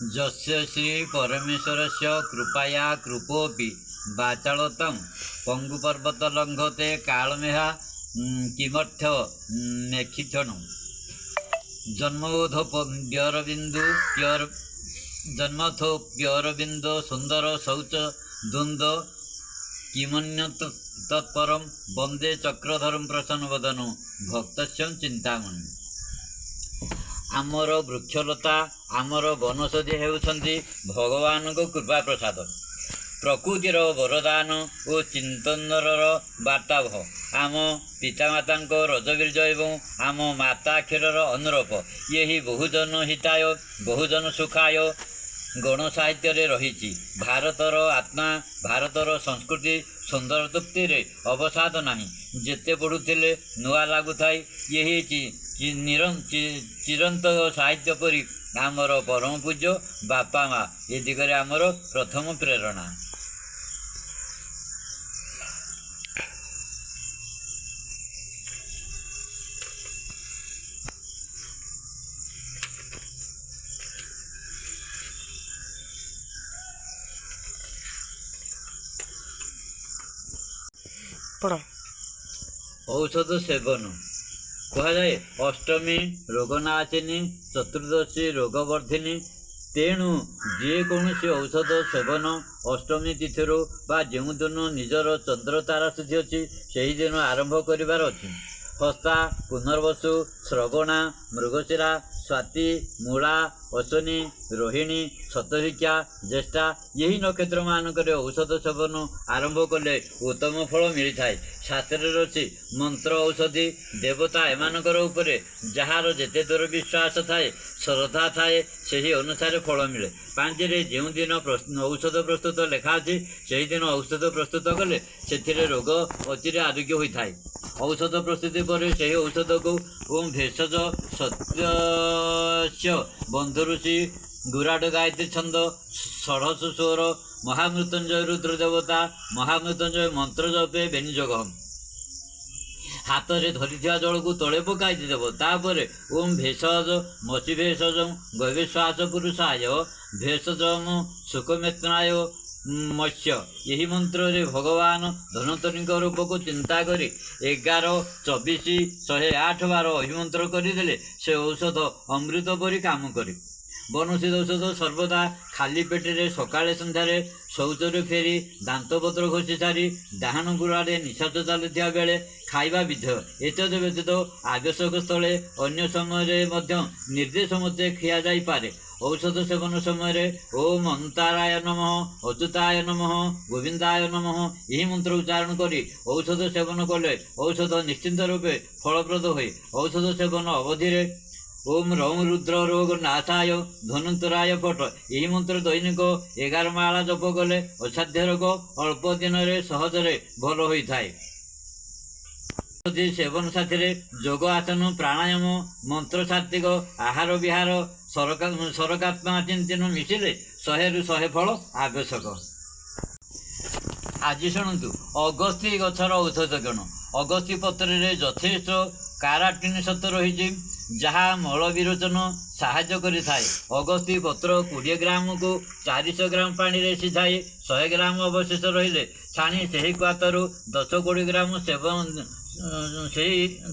यस्य श्री परमेश्वरस्य कृपया कृपोऽपि वाचालतं पङ्गुपर्वतलङ्घते कालमेहा किमर्थ मेखिथणं जन्मोधोप्यरबिन्दु जन्मथोप्यरबिन्दो सुंदर शौच द्वंद्व किमन्यत तत्परम वंदे चक्रधरम प्रसन्नवदनो भक्तस्यं चिंतामणि। आमर वृक्षलता आमर वनौषधि हेउछन्ति भगवान को कृपा प्रसाद, प्रकृतिर वरदान और चिंतनर वार्तावह आम पितामाता रजबीर्ज एवं आम माता क्षीरर अनुरूप यही बहुजन हिताय बहुजन सुखाय गण साहित्य रही। भारतर आत्मा भारतर संस्कृति सुंदर तृप्ति रे अवसाद नहीं, जेते पढ़ुले नुआ लगुए यही चिरंत साहित्य परी आमर परम पूज्य बापा माँ ये दिगरे आमर प्रथम प्रेरणा। औषध सेवन कहुए अष्टमी रोगनाशिनी चतुर्दशी रोगवर्धिनी, तेणु जेकोसी औषध सेवन अष्टमी तिथि जो दिन निजर चंद्र तारा शुद्धि अच्छी से ही दिन आरंभ करार अच्छी। हस्ता पुनर्वसु श्रवणा मृगशिरा स्वाति मूला अश्विनी रोहिणी शतभिक्षा ज्येष्ठा यही नक्षत्र मानक औषध सेवन आरंभ कले उत्तम फल मिलता है। शास्त्र अच्छी मंत्र औषधि देवता एमानकर उपरे जार जेते दूर विश्वास थाए श्रद्धा थाए से अनुसार फल मिले। पांचरे जो दिन औषध प्रस्तुत लिखा अच्छी से दिन औषध प्रस्तुत कले से रोग अचिरे आरोग्य होता है। औषध प्रस्तुति पर से औषध को ओम भेषज सत्य बंधु ऋषि गुराड गायत्री छंद षढ़श स्वर महामृत्युंजय रुद्र देवता महामृत्युंजय मंत्र जपे बेनिजोग हाथ में धरी जल को तले पकाई देव। तापर ओम भेषज मसी भेषज गविश्वास पुरुषाय भेषजम सुखमेत्नाय मत्स्य यही मंत्र रे भगवान धनवंतरी रूप को चिंता करी 11, 24, 108 बार अभिमंत्र करदे से औषध अमृत परी काम करे। वनौषध औषध सर्वदा खाली पेटे सकाळे संध्यारे शौचर फेरी दांतपत्र घोषि सारी डाहाण गुड़े निश्वास चलुवा बेले खाइबा विधेय। एतद व्यतीत आवश्यक स्थले अन्य समय निर्देश मते खिया जाई पारे। औषध सेवन समय ओम अंताराय नमः अच्युताय नमः गोविंदाय नमः यही मंत्र उच्चारण करी औषध सेवन कले औषध निश्चिंत रूपे फलप्रद हुए। औषध सेवन अवधि ओम रौम रुद्र रोग नाशाय धनुन्तराय फट यही मंत्र दैनिक 11 माला जप कले असाध्य रोग अल्प दिन सहजरे भल होता है। सेवन साथी जोग आसन प्राणायाम मंत्र सात्विक आहार विहार सरकात्मा चिंतन मिशिले 100 ରୁ 100 फल आवश्यक। आज शुणु अगस्ती गछर औषध कण। अगस्ती पत्र यथेष्ट काराटिन सत्व रही जहाँ मल विरोचन साहाय्य करिथाए। अगस्ती पत्र 20 ग्राम को 400 ग्राम पानी रे सिझाई 100 ग्राम अवशेष रहिले छाणी से क्वाथरू 10-20 ग्राम सेवन से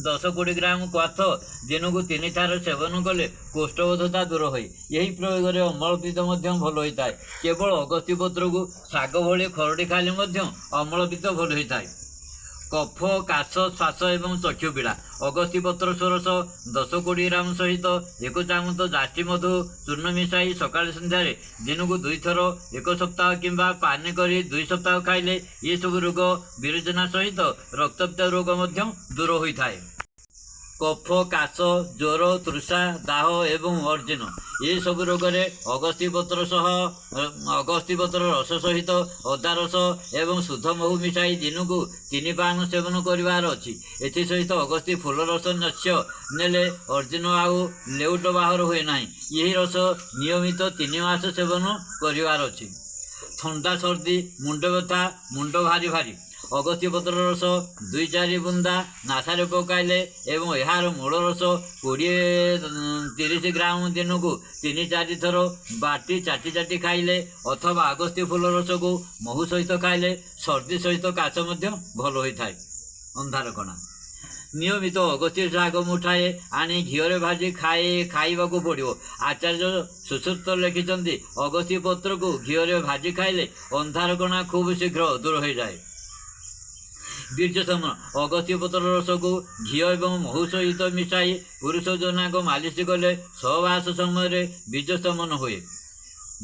10-20 ग्राम क्वाथ दिन को 3 थार सेवन कले कोष्ठबोधता दूर हो। यही प्रयोग में अम्लपित्त भल होता है। केवल अगस्ती पत्र को शाग भली खरड़ी खाली अम्लपित्त भल होता है। कफ काश श्वास एवं चक्षु पीड़ा अगस्ती पत्र षोरश 10-20 ग्राम सहित 1 चामच जाष्टी मधु चूर्ण मिसाई सकाल संध्यारे दिन को 2 थर 1 सप्ताह किंबा पानी करी 2 सप्ताह खाइले ये सब रोग विरोचना सहित रक्तपित्त रोग दूर होता है। कफ काश ज्वर तृषा दाह एवं अर्जुन ये सब रोग अगस्ती पत्र रस सहित अदा रस एवं शुद्ध महू मिसाई दिन को 3 पान सेवन करिवार अछि। एथि सहित अगस्ती फूल रस नश्य नेले अर्जुन आउ लेउट बाहर हुए नाही। यही रस नियमित 3 मास सेवन करिवार अछि। ठंडा सर्दी मुंड व्यथा मुंड भारी भारी ଅଗସ୍ତ୍ୟ ପତ୍ର ରସ 2-4 ବୁନ୍ଦା ନାସାରେ ପକାଇଲେ ଏବଂ ଏହାର ମୂଳ ରସ 20-30 ଗ୍ରାମ ଦିନକୁ 3-4 ଥର ବାଟି ଚାଟି ଚାଟି ଖାଇଲେ ଅଥବା ଅଗସ୍ତ୍ୟ ଫୁଲ ରସକୁ ମହୁ ସହିତ ଖାଇଲେ ସର୍ଦ୍ଦି ସହିତ କାଶ ମଧ୍ୟ ଭଲ ହୋଇଥାଏ। ଅନ୍ଧାରକଣା ନିୟମିତ ଅଗସ୍ତ୍ୟ ଶାଗ ମୁଠାଏ ଆଣି ଘିଅରେ ଭାଜି ଖାଇବାକୁ ପଡ଼ିବ। ଆଚାର୍ଯ୍ୟ ସୁଶ୍ରୁତ ଲେଖିଛନ୍ତି ଅଗସ୍ତ୍ୟ ପତ୍ରକୁ ଘିଅରେ ଭାଜି ଖାଇଲେ ଅନ୍ଧାରକଣା ଖୁବ୍ ଶୀଘ୍ର ଦୂର ହୋଇଯାଏ। ବୀର୍ଯ୍ୟ ଶମନ ଅଗସ୍ତ୍ୟ ପତ୍ର ରସକୁ ଘିଅ ଏବଂ ମହୁ ସହିତ ମିଶାଇ ପୁରୁଷ ଯୌନାଙ୍ଗ ମାଲିସ କଲେ ସହବାସ ସମୟରେ ବୀର୍ଯ୍ୟ ଶମନ ହୁଏ।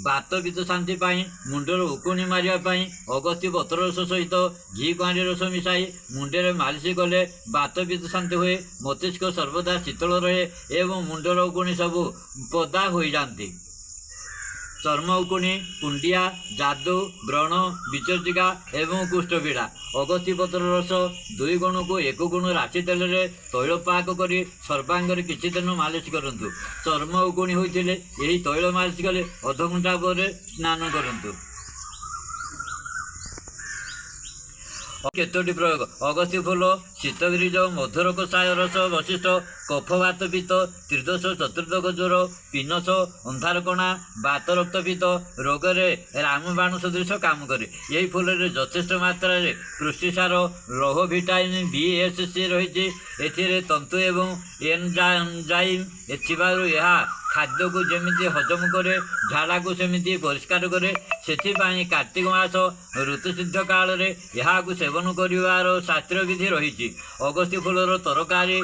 ବାତ ପିତ୍ତ ଶାନ୍ତି ପାଇଁ ମୁଣ୍ଡର ଉକୁଣି ମାରିବା ପାଇଁ ଅଗସ୍ତ୍ୟ ପତ୍ର ରସ ସହିତ ଘି କୁଆଁରୀ ରସ ମିଶାଇ ମୁଣ୍ଡରେ ମାଲିସ କଲେ ବାତ ପିତ୍ତ ଶାନ୍ତି ହୁଏ। ମସ୍ତିଷ୍କ ସର୍ବଦା ଶୀତଳ ରହେ ଏବଂ ମୁଣ୍ଡର ଉକୁଣି ସବୁ ପଦା ହୋଇଯାନ୍ତି। ଚର୍ମ ଉକୁଣି, କୁଣ୍ଡିଆ, ଯାଦୁ, ବ୍ରଣ, ବିଚର୍ଚିକା ଏବଂ କୁଷ୍ଠପୀଡ଼ା ଅଗସ୍ତ୍ୟ ପତ୍ର ରସ 2 ଗୁଣକୁ 1 ଗୁଣ ରାଶି ତେଲରେ ତୈଳ ପାକ କରି ସର୍ବାଙ୍ଗରେ କିଛି ଦିନ ମାଲିସ କରନ୍ତୁ। ଚର୍ମ ଉକୁଣି ହୋଇଥିଲେ ଏହି ତୈଳ ମାଲିସ କଲେ ଅଧଘଣ୍ଟା ପରେ ସ୍ନାନ କରନ୍ତୁ। କେତୋଟି ପ୍ରୟୋଗ ଅଗସ୍ତ୍ୟ ଫୁଲ, ଶୀତଗିରିଜ, ମଧୁର କଷାୟ ରସ, ବଶିଷ୍ଠ, କଫବାତ ପିତ୍ତ, ତ୍ରିଦୋଷ, ଚତୁର୍ଦ୍ଦକ ଜ୍ୱର, ପିନସ, ଅନ୍ଧାରକଣା, ବାତ ରକ୍ତପିତ୍ତ ରୋଗରେ ରାମବାଣ ସଦୃଶ କାମ କରେ। ଏହି ଫୁଲରେ ଯଥେଷ୍ଟ ମାତ୍ରାରେ ପୁଷ୍ଟିସାର ଲୌହ ଭିଟାମିନ୍ B-S-C ରହିଛି। ଏଥିରେ ତନ୍ତୁ ଏବଂ ଏନଜାଇମ୍ ଥିବାରୁ ଏହା ଖାଦ୍ୟକୁ ଯେମିତି ହଜମ କରେ ଝାଡ଼ାକୁ ସେମିତି ପରିଷ୍କାର କରେ। ସେଥିପାଇଁ କାର୍ତ୍ତିକ ମାସ ଋତୁସିଦ୍ଧ କାଳରେ ଏହାକୁ ସେବନ କରିବାର ଶାସ୍ତ୍ରବିଧି ରହିଛି। ଅଗସ୍ତ୍ୟ ଫୁଲର ତରକାରୀ,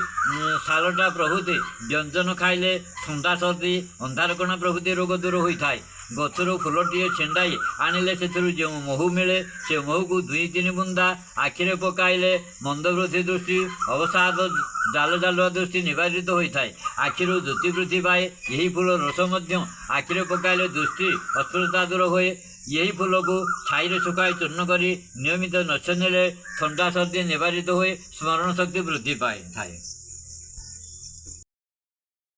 ସାଲଟା ପ୍ରଭୃତି ବ୍ୟଞ୍ଜନ ଖାଇଲେ ଥଣ୍ଡା, ସର୍ଦ୍ଦି, ଅନ୍ଧାରକଣା ପ୍ରଭୃତି ରୋଗ ଦୂର ହୋଇଥାଏ। ଗଛରୁ ଫୁଲଟିଏ ଛିଣ୍ଡାଇ ଆଣିଲେ ସେଥିରୁ ଯେଉଁ ମହୁ ମିଳେ ସେ ମହୁକୁ 2-3 ବୁନ୍ଦା ଆଖିରେ ପକାଇଲେ ମନ୍ଦବୃଦ୍ଧି ଦୃଷ୍ଟି, ଅବସାଦ, ଜାଲୁଆ ଦୃଷ୍ଟି ନିବାରିତ ହୋଇଥାଏ। ଆଖିରୁ ଜ୍ୟୋତି ବୃଦ୍ଧି ପାଏ। ଏହି ଫୁଲ ରସ ମଧ୍ୟ ଆଖିରେ ପକାଇଲେ ଦୃଷ୍ଟି ଅସ୍ପୃଶ୍ୟତା ଦୂର ହୁଏ। ଏହି ଫୁଲକୁ ଛାଇରେ ଶୁଖାଇ ଚୂର୍ଣ୍ଣ କରି ନିୟମିତ ନଛ ନେଲେ ଥଣ୍ଡା, ସର୍ଦ୍ଦି ନିବାରିତ ହୁଏ। ସ୍ମରଣ ଶକ୍ତି ବୃଦ୍ଧି ପାଇଥାଏ।